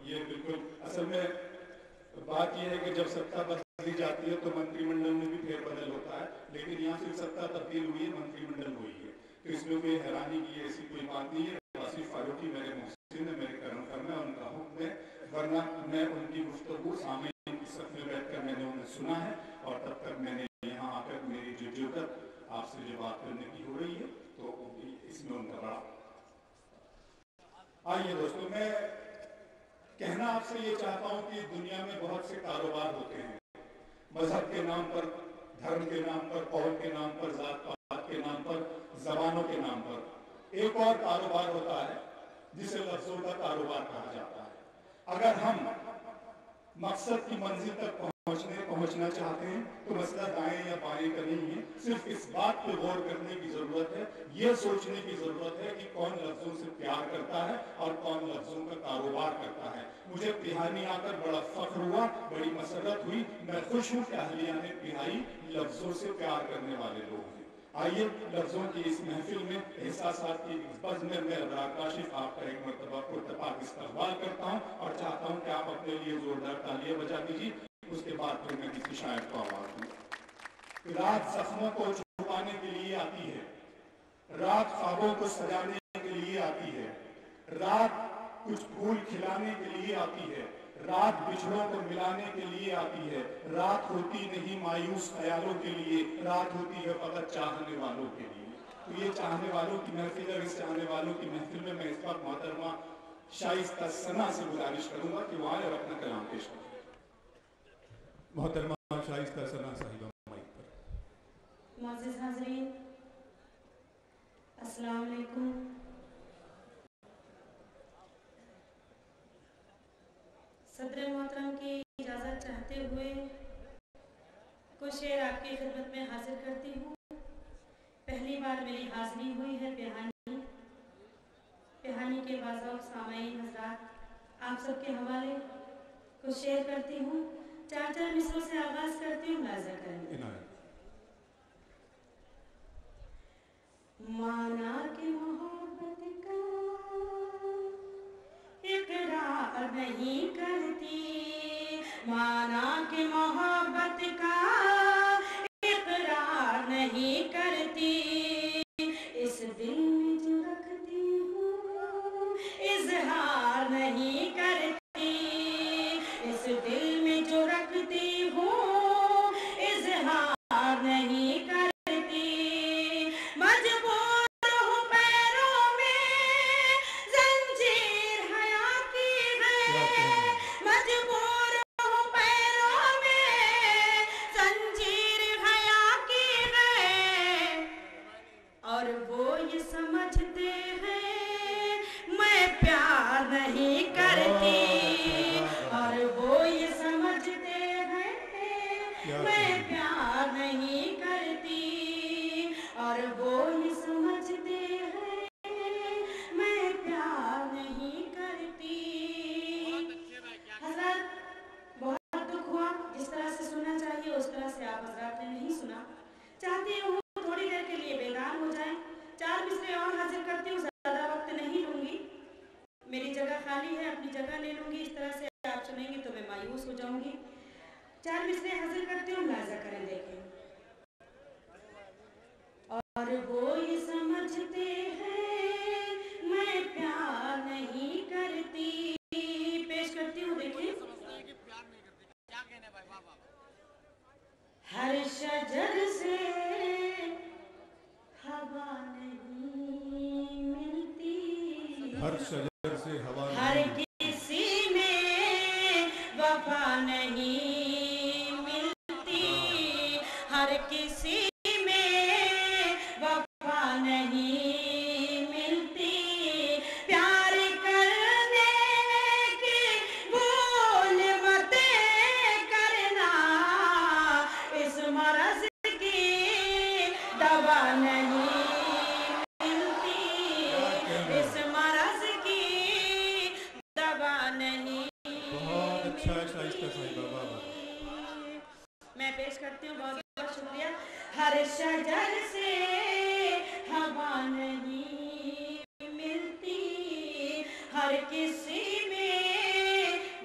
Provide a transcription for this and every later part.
ये बिल्कुल असल में बात यह है कि जब सत्ता बदली जाती है तो मंत्रिमंडल में भी फेरबदल होता है, लेकिन यहाँ सिर्फ सत्ता तब्दील हुई है, मंत्रिमंडल हुई है, तो इसमें कोई हैरानी की ऐसी कोई बात नहीं है। आसिफ फारूकी मेरे मुहसिन है, मेरे करम फरमा है, उनका हुक्म है, वरना मैं उनकी गुफ्तगू सामने की सफ में बैठ कर मैंने उन्हें सुना है, और तब तक मैंने यहाँ आकर मेरी जो जुर्रत आपसे जो बात करने की हो रही है, तो इसमें उनका बड़ा। आइए दोस्तों, मैं कहना आपसे ये चाहता हूं कि दुनिया में बहुत से कारोबार होते हैं, मजहब के नाम पर, धर्म के नाम पर, कौम के नाम पर, जात पात के नाम पर, जबानों के नाम पर। एक और कारोबार होता है जिसे लफ्जों का कारोबार कहा जाता है। अगर हम मकसद की मंजिल तक पहुंचना चाहते हैं तो मसला दाएं या बाएं का नहीं है, सिर्फ इस बात पे गौर करने की जरूरत है, ये सोचने की जरूरत है कि कौन लफ्जों से प्यार करता है और कौन लफ्जों का कारोबार करता है। मुझे तिहानी आकर बड़ा फख्र हुआ, बड़ी मसरत हुई, मैं खुश हूं कि अहलिया ने तिहाई लफ्जों से प्यार करने वाले लोग हैं। आइए लफ्जों की इस महफिल में, एहसासात की इस बज़ में मैं अबरार काशिफ आपका एक मरतबा पुरतपाक इस्तक़बाल करता हूँ और चाहता हूँ कि आप अपने लिए जोरदार तालियां बजा दीजिए। उसके बाद फिर मैं किसी शायर को आवाज दूँ। रात जख्मों को छुपाने के लिए आती है, रात ख्वाबों को सजाने के लिए आती है, रात कुछ फूल खिलाने के लिए आती है, रात बिछड़ों को मिलाने के लिए आती है, रात होती नहीं मायूस ख्यालों के लिए, रात होती है फकत चाहने वालों के लिए। तो ये चाहने वालों की महफिल है, इस चाहने वालों की महफिल में मैं इस वक्त मोहतरमा शाइस्ता सना से गुजारिश करूंगा कि वो आए और अपना कलाम पेश करें। मोहतरमा शाइस्ता सना साहिबा माइक पर। मुअज़्ज़िज़ हाज़रीन, अस्सलाम वालेकुम। सदर मोहतरम की इजाज़त चाहते हुए कुछ शेर आपकी खिदमत में हाजिर करती हूँ। पहली बार मेरी हाजिरी हुई है पिहानी के बाज़ार सामाईन हज़रात, आप सबके हवाले कुछ शेर करती हूँ। 4-4 मिसरों से आगाज़ करती हूँ, मुलाज़ा करेंगे। माना के मोहब्बत का इकरार नहीं करती, माना के मोहब्बत का इकरार नहीं करती, इस दिल में जो रखती हूँ इजहार नहीं करती, इस दिल में जो रखती हूँ इजहार नहीं करती,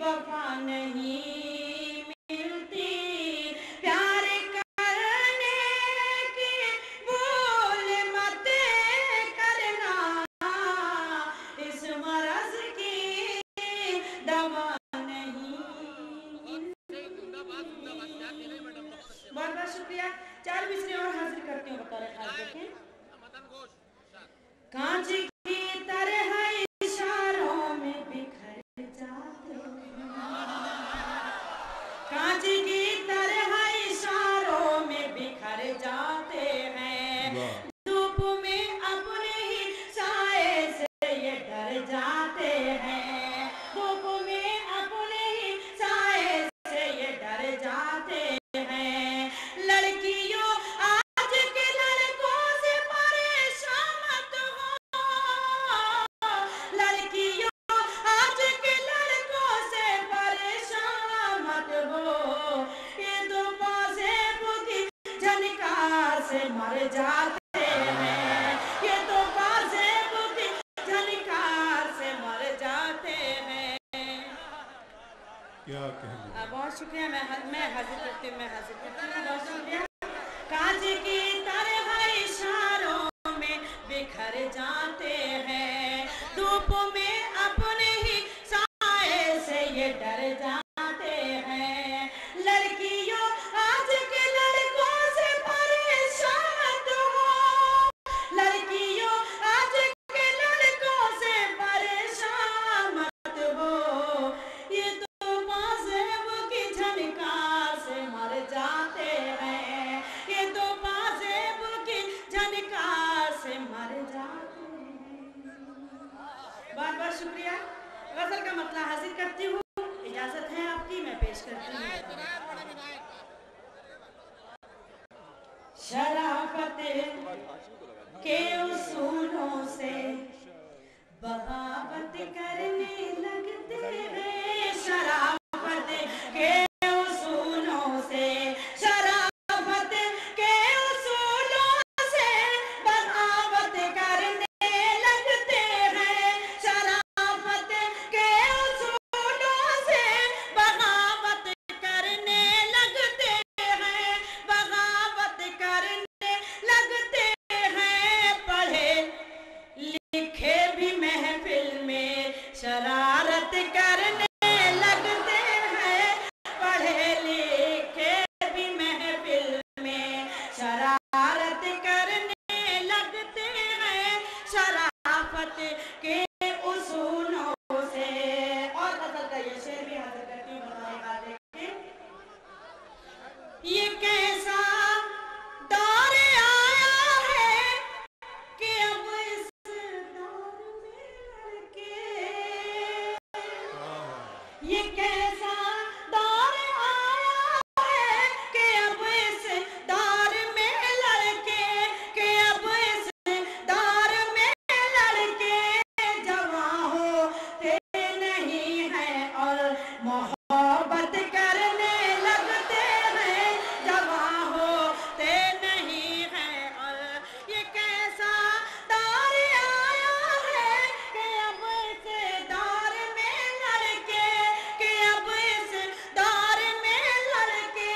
वफा नहीं मिलती, प्यार करने की भूल मत करना, इस मरज की दवा नहीं। बहुत बहुत शुक्रिया। 4 मिसरे और हाजिर करती हूँ बतौर खास। देखें, कांच की तरह इशारों में बिखर जाते हैं, कांच की तरह इशारों में बिखर जाते हैं, धूप में अपने ही साए से ये डर जाते हैं, धूप में अपने ही साए से ये डर जाते हैं। लड़कियों आज के लड़कों से परेशान मत हो, लड़कियों आज के लड़कों से परेशान मत हो, ये तो पासेब की झनकार से मर जाते हैं, ये तो पासेब की झनकार से मर जाते हैं। क्या कहना। बहुत शुक्रिया। मैं हाजिर करती हूँ, बहुत शुक्रिया। कांच की तरह इशारों में बिखर जाते हैं, धूप में अपने ही साए से ये डर जाते हैं। लड़कियों आज के लड़कों से परेशान मत हो, लड़कियों आज के लड़कों से परेशान मत हो, ये तो पासेब की झनकार से मर जाते हैं, ये तो पासेब की झनकार से मर जाते हैं। बहुत बहुत शुक्रिया। गजल का मतला हाजिर करती हूँ, इजाजत है आपकी, मैं पेश करती हूँ। शराफत के उसूलों से बगावत करने लगते हैं, शराफत के उसूलों से, शराफत के उसूलों से बगावत करने लगते हैं, शराफत के उसूलों से बगावत करने लगते हैं, बगावत करने लगते हैं। पढ़े लिखे भी महफिल में शरारत करने लगते हैं, पढ़े लिखे भी महफिल में शरारत करने लगते हैं, शराफत के उसूलों से। और गजल का ये शेर भी हाजिर करती हूँ, बताएगा। देखें, ये कैसा दौर आया है कि अब इस दौर में लड़के, ये कैसा दौर आया है कि अब इस दौर में लड़के, कि अब इस दौर में लड़के जवां होते नहीं हैं और मोहब्बत करने लगते हैं, जवां होते नहीं हैं। और ये कैसा दौर आया है कि अब इस दौर में लड़के, कि अब इस दौर में लड़के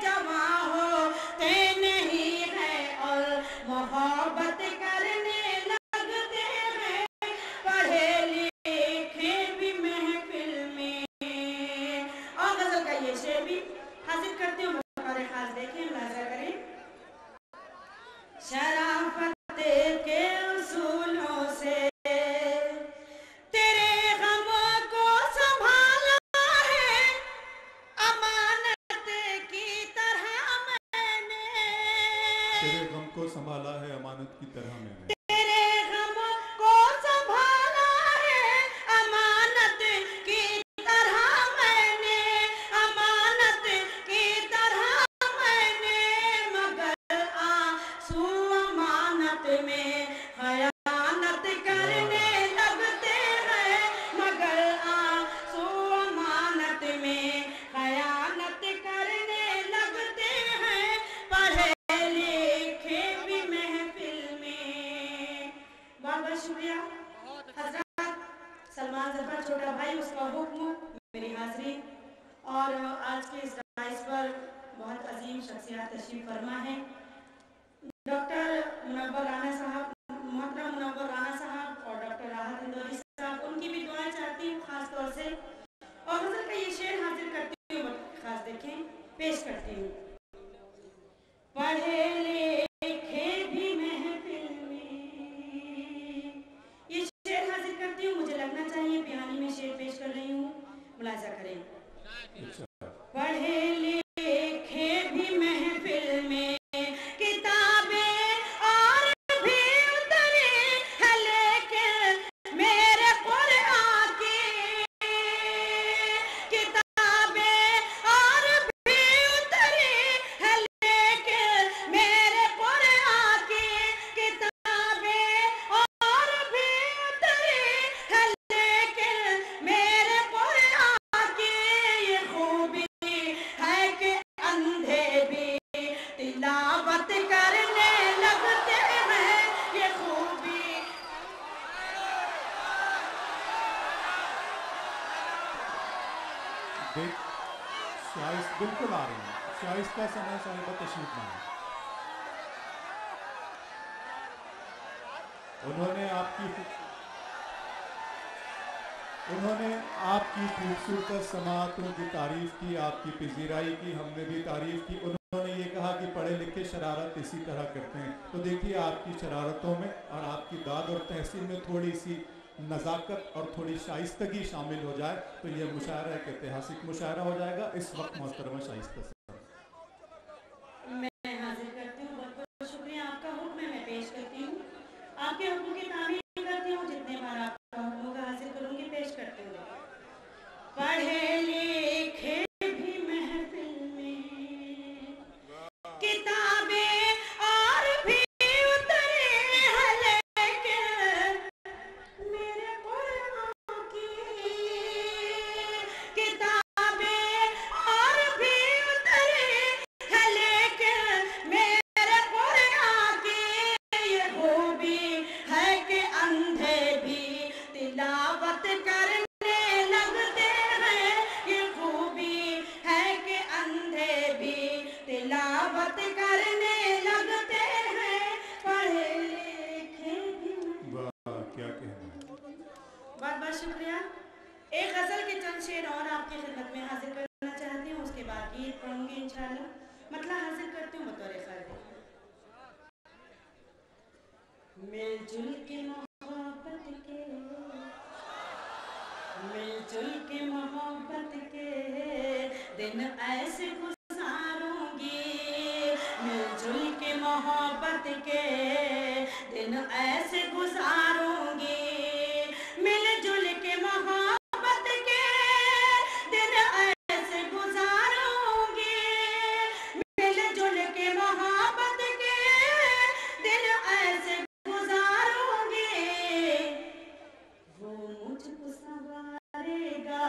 जवां होते नहीं हैं और मोहब्बत करने लगते हैं, पढ़े लिखे भी महफिल में। और गजल का ये शेर भी हाजिर करती हूँ, बतौर खास। देखें, मुलाहिजा करें। शराफत के उसूलों से तेरे गम को संभाला है, अमानत की तरह मैंने, तेरे गम को संभाला है अमानत की तरह मैंने, तेरे गम को संभाला है अमानत की तरह मैंने, अमानत की तरह मैंने, मगर आंसू अमानत में खयानत करने लगते हैं, मगर आंसू अमानत में खयानत करने लगते हैं, पढ़े लिखे भी महफिल में। बहुत बहुत शुक्रिया हजरत। सलमान जफर छोटा भाई, उसका हुक्म मेरी हाजिर तशरीफ फरमा है। डॉक्टर मुनव्वर राना साहब, मोहतरम मुनव्वर राना साहब और डॉक्टर राहत इंदौरी साहब, उनकी भी दुआएं चाहती हूँ खास तौर से। और गजल का ये शेर हाजिर करती हूँ, खास देखें, पेश करती हूँ। पढ़े लिखे भी महफिल में, ये शेर हाजिर करती हूँ। मुझे लगना चाहिए बिहानी में शेर पेश कर रही हूँ, मुलाजा करें। पढ़े लिखे भी महफिल में बिल्कुल आ रही है। शाइस्ता समय साहिबा तशरीफ लाए। उन्होंने आपकी खूबसूरत समातों की तारीफ की, आपकी पजीराई की, हमने भी तारीफ की। उन्होंने ये कहा कि पढ़े लिखे शरारत इसी तरह करते हैं। तो देखिए आपकी शरारतों में और आपकी दाद और तहसीन में थोड़ी सी नज़ाकत और थोड़ी शाइस्तगी शामिल हो जाए तो यह मुशायरा एक ऐतिहासिक मुशायरा हो जाएगा। इस वक्त मोहतरमा शाइस्ता से मैं हाजिर करती हूँ। बहुत बहुत शुक्रिया, आपका हुक्म मैं पेश करती हूँ। आपके हुक्म की तामीर करती हूँ। जितने बार आपका हुक्म का हाजिर करूँगी पेश करती हूँ। पढ़े लिखे भी महफिल में किताबें और भी उतरे हैं, लेकिन मेरे कुरान की किताबें और भी उतरे हैं, लेकिन मेरे कुरान की ये खूबी है कि अंधे भी तिलावत करने लगते हैं। ये खूबी है कि अंधे भी तिलावत करने लगते हैं। पढ़े लिखे भी। वाह, क्या कहना। बहुत बहुत शुक्रिया। एक गजल के चंद शेर और आपकी खिदमत में हाजिर करना चाहती हूँ, उसके बाद गीत पढ़ूंगी इंशाल्लाह। मतलब हाजिर करती हूँ बतौर ख़ालिद। मिलजुल के मोहब्बत के, मिलजुल के मोहब्बत के दिन ऐसे गुजारूंगी। मिलजुल के मोहब्बत के दिन ऐसे गुजारूंगी। मिलजुल के मोहब्बत के दिन ऐसे गुजारूंगी। मिलजुल के मोहब्बत के दिन ऐसे गुजारूंगी। वो मुझको संवारेगा,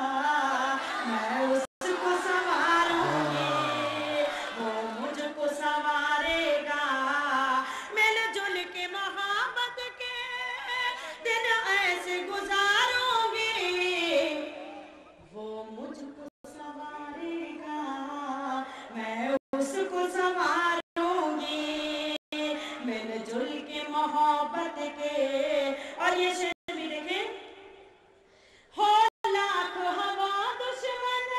मैं उसको संवारूंगी। वो मुझको संवारेगा, मिलजुल के मोहब्बत के दिन ऐसे गुजारूंगी। वो मुझको संवारेगा, मैं उसको संवारूंगी। मिलजुल के मोहब्बत के। और ये शेर भी देखें। हो लाख हवा दुश्मन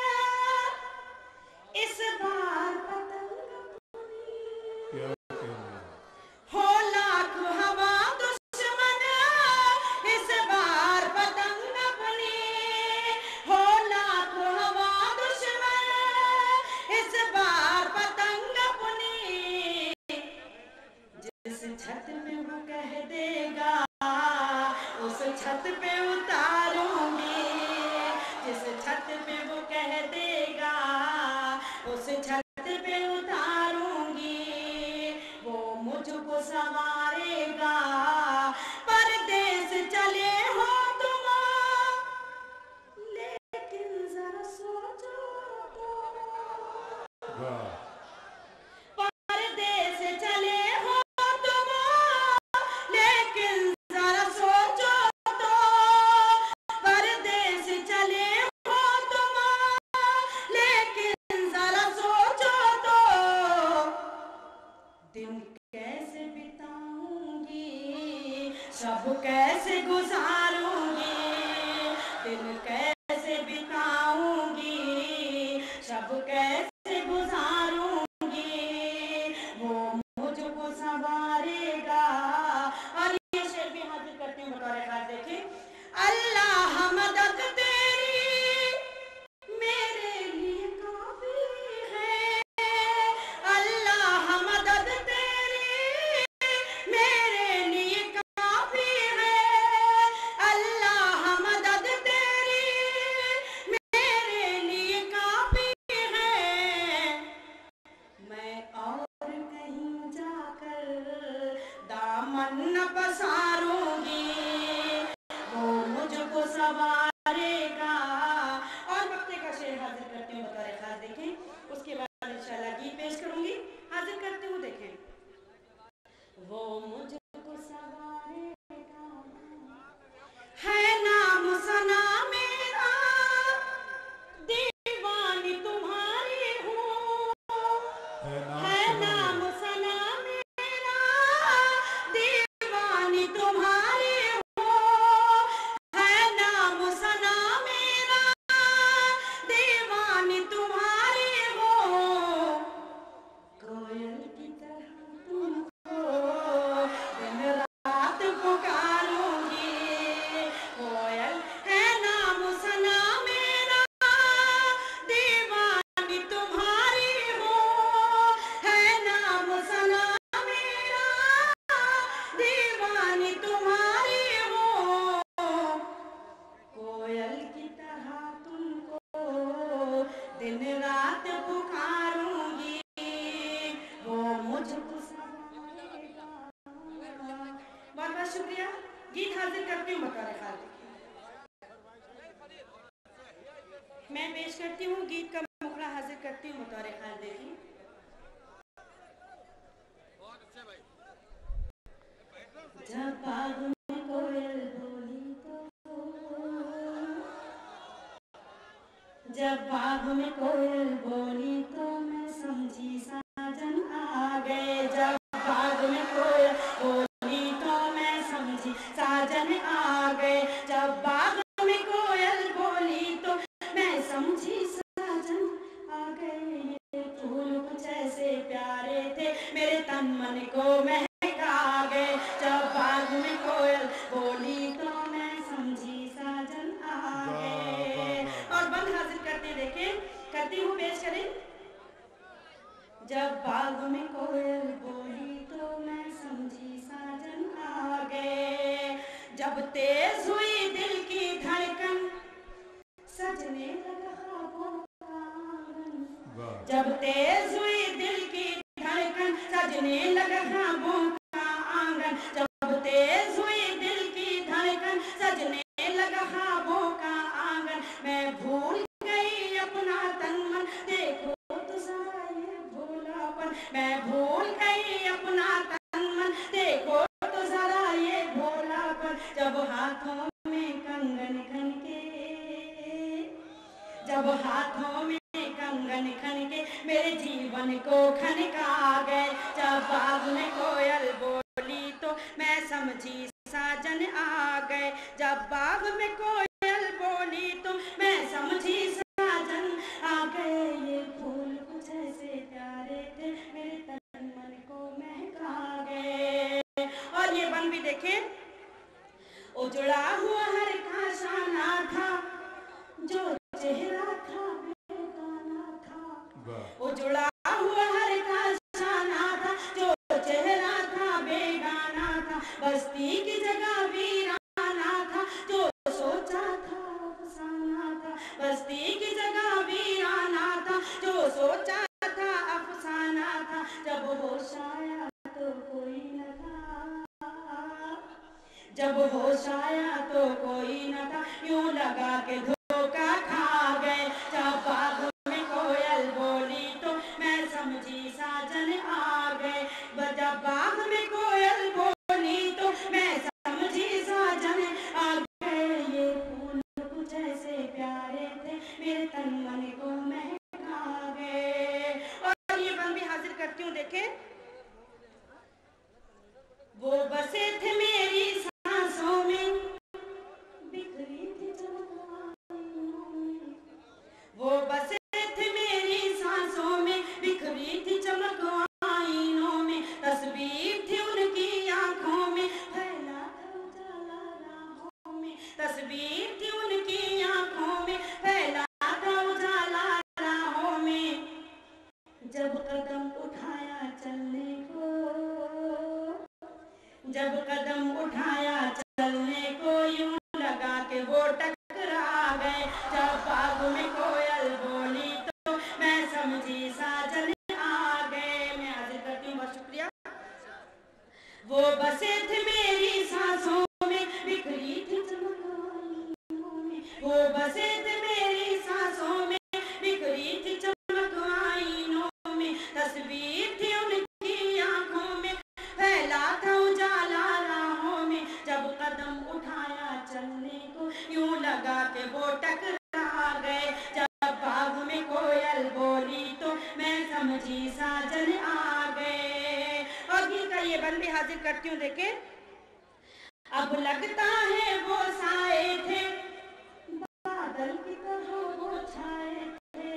इस बार पतंग अपनी। क्या कहना। हो लाख हवा दुश्मन इस बार पतंग अपनी। हो लाख हवा दुश्मन इस बार पतंग अपनी। जिस छत पे वो कह देगा उस छत पे उतारूंगी। जिस छत पे वो कह देगा उस छत पे उतारूंगी। वो मुझको संवारेगा, परदेस चले हो तुम, लेकिन जरा सोचो तो। वाह, परदेस चले हो तुम, लेकिन जरा सोचो तो। परदेस चले हो तुम, लेकिन जरा सोचो तो। शब कैसे गुजारूंगी, दिन कैसे बिताऊंगी, शब कैसे गुजारूंगी, वो मुझको संवारेगा। और ये शेर भी हाजिर करती हूँ बतौर खास, देखिए। अल्लाह मदद तेरी मेरे लिए काफी है, अल्लाह मदद तेरी मेरे लिए काफी है, अल्लाह मदद तेरी मेरे लिए काफी है। मैं और कहीं जाकर दामन न पसारूंगी, वो मुझको संवारेगा। और वक्ते का शेर हाजिर करती हूँ बतौर खास, देखें। उसके बाद इंशाल्लाह गीत पेश करूंगी, हाजिर करती हूँ, देखें। वो मुझको संवारेगा, है नाम सना मेरा, दीवानी तुम्हारी हूँ, है नाम सना मेरा, दीवानी तुम्हारी हूँ, है नाम सना मेरा, दीवानी तुम्हारी हूँ। कोयल की तरह तुमको दिन रात पुकारूंगी, कोयल है नाम सना मेरा, दीवानी तुम्हारी हूँ, है नाम सना मेरा, दीवानी तुम्हारी हूँ। कोयल की तरह तुमको दिन रात पुकारूंगी, वो मुझको संवारेगा। बहुत बहुत शुक्रिया। गीत हाजिर करती हूँ बतौर खास, मैं पेश करती हूँ गीत का मुखड़ा हाजिर करती हूँ बतौर खास, देखिए। जब बाग में कोयल बोली तो, जब बाग में कोयल बोली तो मैं समझी साजन आ गए, जब बाग में कोयल बोली तो मैं समझी साजन आ गए, जब बाग में कोयल बोली तो मैं समझी साजन आ गए। ये फूल कुछ ऐसे प्यारे थे मेरे तन मन को महका गए, जब बाग में कोयल बोली तो मैं समझी साजन आ गए। और बंद हाजिर करते देखें, करती हूँ, पेश करें। जब बाग में कोयल बोली तो मैं समझी साजन आ गए, जब तेज हुई दिल की धड़कन सजने लगा ख्वाबों का आंगन, जब तेज हुई दिल की धड़कन सजने लगा ख्वाबों का आंगन, जब तेज हुई दिल की धड़कन सजने लगा ख्वाबों का आंगन, मैं भूल गई अपना तन मन, देखो तो जरा ये भोलापन, मैं भूल गई अपना तन मन, देखो तो जरा ये भोलापन। जब हाथों में कंगन खनके, जब हाथों में कंगन खनके मेरे जीवन को खनका गए, जब बाग में कोयल बोली तो मैं समझी साजन आ गए, जब बाग में कोयल बोली तो मैं समझी साजन आ गए। ये फूल कुछ ऐसे प्यारे थे मेरे तन मन को महका गए। और ये बन भी देखें। उजड़ा हुआ हर का शाना था, जो चेहरा था बेगाना था, उजड़ा हुआ हर का शाना था, जो चेहरा था बेगाना था, बस्ती की जगह वीराना था, जो सोचा था अफसाना था, बस्ती की जगह वीराना था, जो सोचा था अफसाना था, जब होश आया तो कोई न था, जब होश आया तो कोई न था, यूं लगा के धोखा खा गए, जब बाग में कोयल बोली तो मैं समझी साजन आ गए, जब बाग में कोयल बोली तो मैं समझी साजन आ गए। ये फूल कुछ ऐसे प्यारे थे मेरे तन मन को महका गए। और ये बन भी हाजिर करती हूँ, देखें। वो बसे थे मेरी सांस जब कदम उठाया चलने को यूं लगा के वो टकरा गए। जब बाग में कोयल बोली तो मैं समझी साजन आ गए। मैं हाजिर करती हूँ, बहुत शुक्रिया। वो बसे थे मेरी सांसों में, बिखरी थी चमक में। वो बसे थे मेरी सांसों में, बिखरी थी चमक आईनों में। तस्वीर थी उनकी आंखों में, फैला था उजाला राहों में। जब कदम उठाया चलने को यूं लगा के वो टकरा गए। जब बाग में कोयल बोली तो मैं समझी साजन आ गए। और गीत का ये बंदे हाजिर करती हूँ, देखे। अब लगता है वो साए थे, बादल की तरह वो छाए थे।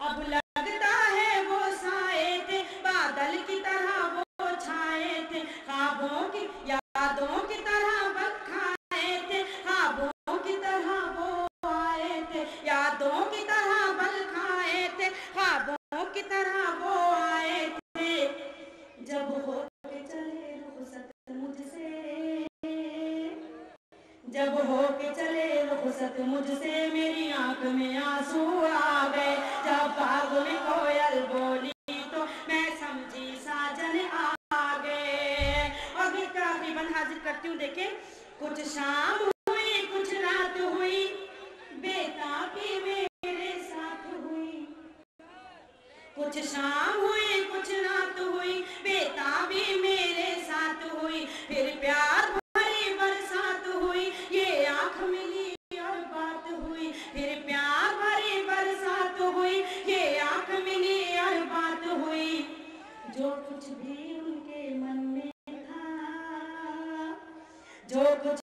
अब लगता है वो साए थे, बादल की तरह वो छाए थे। ख्वाबों की यादों की तरह बल खाए थे, ख्वाबों की तरह वो आए थे। यादों की तरह बल खाए थे, ख्वाबों की तरह वो आए थे। जब होके चले रुखसत मुझसे, जब होके चले रुखसत मुझसे, मेरी आंख में आंसू आ गए। जब बाग में कोयल बोली तो मैं समझी साजन आ गए। और गीत का आखिरी बंद हाजिर करती हूँ, देखें। कुछ शाम हुई कुछ रात हुई, बेताबी मेरे साथ हुई। कुछ शाम हुई कुछ रात हुई, बेताबी मेरे साथ हुई। फिर प्यार भरी बरसात हुई, ये आंख मिली और बात हुई। फिर प्यार भरी बरसात हुई, ये आंख मिली और बात हुई। जो कुछ भी उनके मन में था, जो कुछ